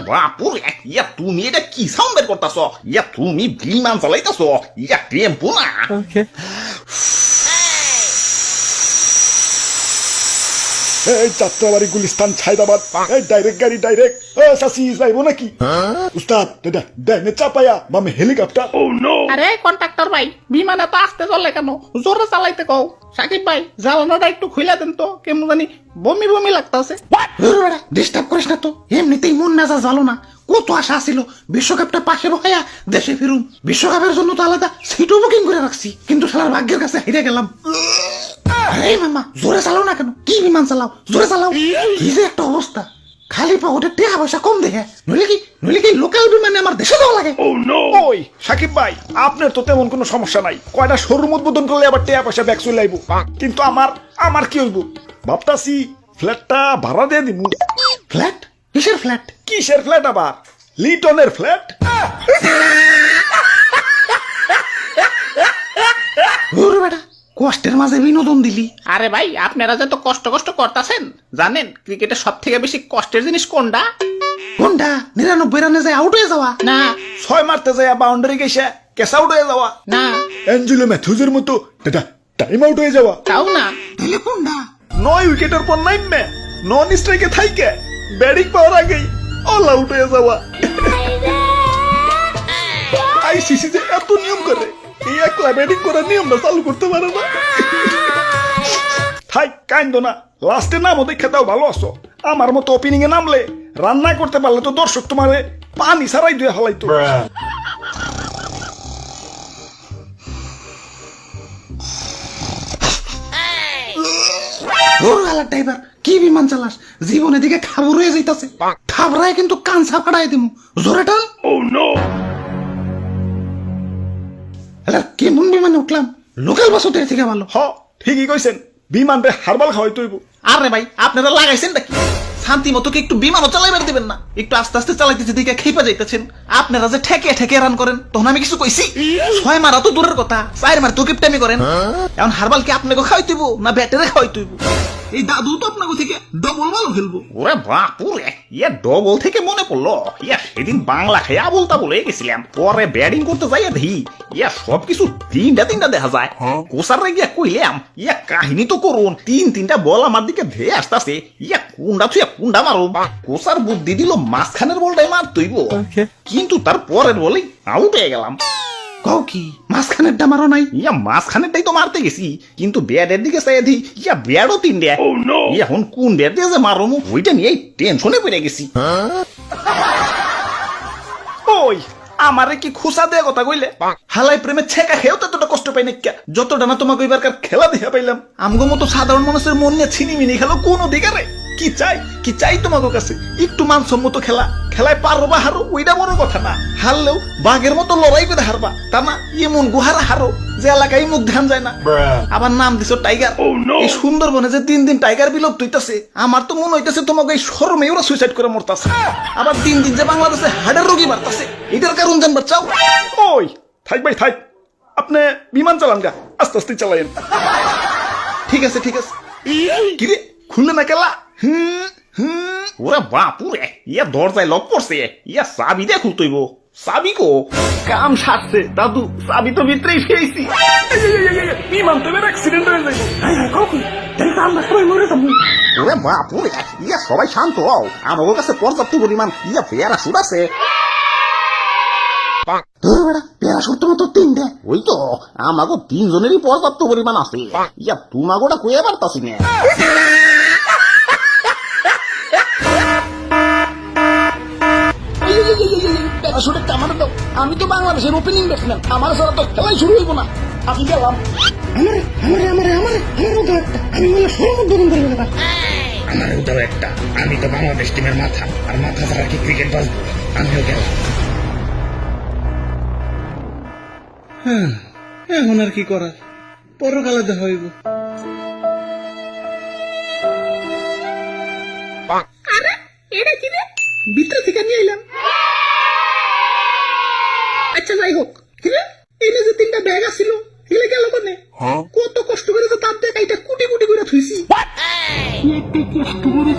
বাপুরে ইয়া তুমি এটা কি সাউন্ড বের করতেছ? ইয়া তুমি বিমান চালাইতেছ? ইয়া টেম্পো না? এই যাত্রাবাড়ি গুলিস্তান ছাইদাবাদ এই ডাইরেক্ট গাড়ি ডাইরেক্ট সাসি যাইব নাকি উস্তাদ দাদা ডাইনে চাপায়া বামে হেলিকপ্টার আরে কন্ট্রাক্টর ভাই বিমান এত আস্তে চলে কেন? জোরে চালাইতে কও। সাকিব ভাই জ্বালানোটা একটু খুইলা দেন তো, কেমন জানি বমি বমি লাগতাছে। ডিস্টার্ব করিস না তো, এমনিতেই মন মেজাজ ভালো না। কত আশা ছিল বিশ্বকাপটা পাশে বহাইয়া দেশে ফিরুম। বিশ্বকাপের জন্য তো আলাদা সিটও বুকিং করে রাখছি, কিন্তু শালার ভাগ্যের কাছে হেরে গেলাম। এই মামা জোরে চালাও না কেন? কি বিমান চালাও, জোরে চালাও। কি যে একটা অবস্থা, খালি পা ওটা টাকা পয়সা কম দেখে। নইলে কি লোকাল বিমানে আমার দেশে যাওয়া লাগে। ওই সাকিব ভাই আপনার তো তেমন কোনো সমস্যা নাই, কয়টা শোরুম উদ্বোধন করলে আবার টাকা পয়সা ব্যাক চলে আইব। কিন্তু আমার কি হইব ভাবতাছি ফ্ল্যাটটা ভাড়া দিয়ে দিব। ফ্ল্যাট? কিসের ফ্ল্যাট? কিসের ফ্ল্যাট আবার? লিটনের ফ্ল্যাট। বেটা কষ্টের মাঝে বিনোদন দিলি। আরে ভাই আপনারা যে তো কষ্ট করতেছেন, জানেন ক্রিকেটের সব থেকে বেশি কষ্টের জিনিস কোনটা? কোনটা? 99 রানে যায় আউট হয়ে যাওয়া? না 6 মারতে যায় বাউন্ডারি গেছে ক্যাচ আউট হয়ে যাওয়া? না। অ্যাঞ্জেলো ম্যাথুজের মতো দাদা টাইম আউট হয়ে যাওয়া? তাও না। তাহলে কোনটা? 9 উইকেটের পর নাইমে নন স্ট্রাইকে থাইকে ব্যাটিং পাওয়ার আগেই অল আউট হয়ে যাওয়া। আইসিসি যে এত নিয়ম করে, এই একলা ব্যাটিং করার নিয়মটা চালু করতে পারে না। থাই কাইন্দ না, লাস্টে নামও দেখে দাও ভালো আছো। আমার মতো ওপেনিং এ নামলে রান্না করতে পারলে তো দর্শক তোমারে পানি ছাড়াই দিয়ে হালাইতো। ড্রাইভার কি বিমান চালাস? জীবনের দিকে খাবর হয়ে যাইতাছে। খাবরায় কিন্তু কানসা ফাড়াই দিমু। জোরে টান। কেমন বিমানে উঠলাম? লোকাল বাস ওদের থেকে ভালো। হ ঠিকই কইছেন, বিমান রে হারবাল খাওয়াই তৈব। আরে ভাই আপনারা লাগাইছেন নাকি? শান্তি মতো কি একটু বিমানও চালাইবার দিবেন না? একটু আস্তে আস্তে চালাইতেছে দিকে খেপা যাইতেছেন। আপনারা যে ঠেকে রান করেন, তখন আমি কিছু কইছি? 6 মারা তো দূরের কথা, 4 মার তো কিপটামি করেন। এখন হারবাল কি আপনাকে খাওয়াই তুইব না ব্যাটারে খাওয়াই তুইব? এই দাদু তো আপনাকে থেকে ডবল বল খেলবো। ওরে বাপুরে ইয়া ডবল থেকে মনে পড়লো, ইয়া সেদিন বাংলা খেয়ে আবলতা বলে গেছিলাম। পরে ব্যাটিং করতে যাইয়া দেখি ইয়া সবকিছু তিনটা দেখা যায়। কোসারে গিয়া কইলাম ইয়া কাহিনী তো করুন, তিনটা বল আমার দিকে ধেয়ে আসতেছে। ইয়া কুন্ডা থুয়া কুন্ডা মারো। কোসার বুদ্ধি দিল মাঝখানের বলটাই মার তুইব, কিন্তু তার পরের বলেই আউট হয়ে গেলাম। কও কি মাঝখানেরটা মারো নাই? ইয়া মাঝখানেরটাই তো মারতে গেছি, কিন্তু ব্যাটের দিকে চাই দি ইয়া ব্যাটও 3টা। এখন কোন ব্যাট দিয়ে যে মারো ওইটা নিয়ে টেনশনে পড়ে গেছি। ওই আমারে কি খুশা দেয়া কথা কইলে? হালাই প্রেমে ছেকা খেয়েও ততটা কষ্ট পাই না, যতটা না তোমাকে এবারকার খেলা দেখা পাইলাম। আমগো মতো সাধারণ মানুষের মন নিয়ে ছিনিমিনি খেলো কোন অধিকারে? কি চাই তোমাকে কাছে? একটু মানসম্মত খেলায় পারো বা হারো ওইটা বড় কথা না। হারলেও বাঘের মতো লড়াই করে হারবা, তা না এমন গুহারা হারো যে এলাকায় মুখ ধ্যান যায় না। আবার নাম দিছো টাইগার। এই সুন্দরবনে যে দিন টাইগার বিলুপ্ত হইতাছে, আমার তো মনে হইতাছে তোমাকে এই শরমে ওরা সুইসাইড করে মরতাছে। আবার দিন যে বাংলাদেশে হার্টের রোগী বাড়তাছে, এটার কারণ জানবার চাও? ওই থাক ভাই থাক, আপনি বিমান চালান গা, আস্তে আস্তে চালাইন। ঠিক আছে কিরে খুললে না কেলা? ওরা বাপুরে ইয়া দরজায় লক পড়ছে, ইয়া চাবি দিয়ে খুলতইব। চাবি কো? কাম সারছে দাদু, চাবি তো ভিতরেই ফেলেছি। বিমান তো এবার অ্যাক্সিডেন্ট হয়ে যাবে। ওরে বাপুরে ইয়া সবাই শান্ত হও, আমার কাছে পর্যাপ্ত পরিমাণ ইয়া প্যারাশুট আছে। প্যারাশুট তো মাত্র 3টে। ওই তো আমাগো 3 জনেরই পর্যাপ্ত পরিমাণ আছে। ইয়া তোমাগোটা কইয়া পারতাছি না। আমি তো বাংলাদেশের ওপেনিং ব্যাটসম্যান, আমার সারা তো খেলাই শুরু হইব না। আমি গেলাম। আমারও দাও একটা, আমি তো বাংলাদেশ টিমের মাথা, আর মাথা ছাড়া কি ক্রিকেট বাজবো? আমিও গেলাম। এখন আর কি করার, পরকালে দেখা হইব। আরে এটা কি রে? ভিতর থেকে নিয়ে এলাম। আচ্ছা যাই হোক, এনে যে 3টা ব্যাগ আছিল এগুলো গেল কোনে? কত কষ্ট করে তো তার দেখ এটা কুটি করে থুইছি। কষ্ট করে